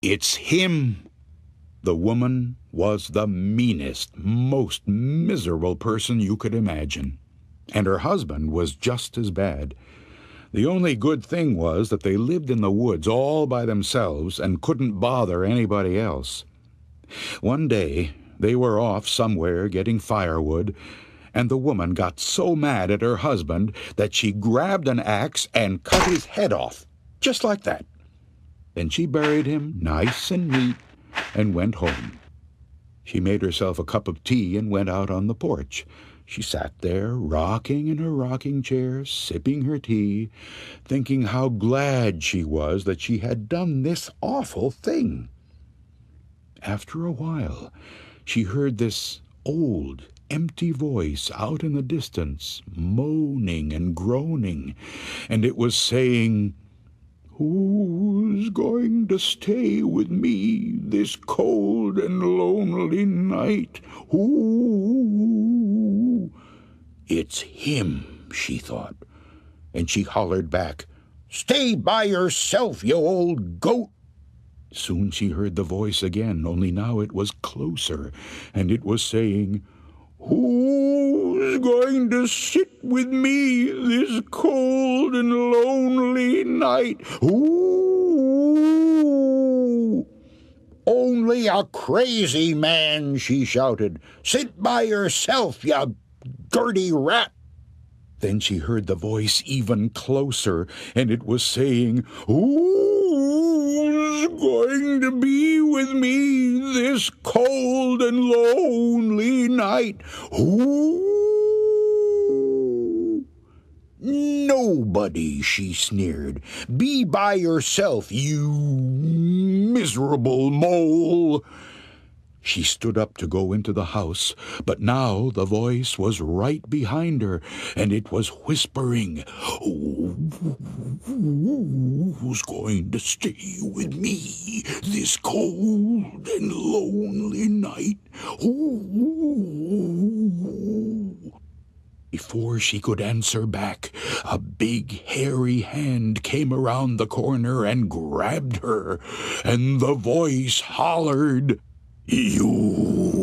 It's him. The woman was the meanest, most miserable person you could imagine. And her husband was just as bad. The only good thing was that they lived in the woods all by themselves and couldn't bother anybody else. One day, they were off somewhere getting firewood, and the woman got so mad at her husband that she grabbed an axe and cut his head off, just like that. Then she buried him nice and neat and went home. She made herself a cup of tea and went out on the porch. She sat there, rocking in her rocking chair, sipping her tea, thinking how glad she was that she had done this awful thing. After a while, she heard this old, empty voice out in the distance, moaning and groaning, and it was saying, "Who's going to stay with me this cold and lonely night? Who?" "It's him," she thought, and she hollered back, "Stay by yourself, you old goat." Soon she heard the voice again, only now it was closer, and it was saying, "Who's going to sit with me this cold and lonely night? Who?" "Only a crazy man," she shouted. "Sit by yourself, you dirty rat." Then she heard the voice even closer, and it was saying, "Who's going to be with me this cold and lonely night? Who?" "Nobody," she sneered. "Be by yourself, you miserable mole." She stood up to go into the house, but now the voice was right behind her, and it was whispering, "Who's going to stay with me this cold and lonely night? Who?" Before she could answer back, a big hairy hand came around the corner and grabbed her, and the voice hollered, "You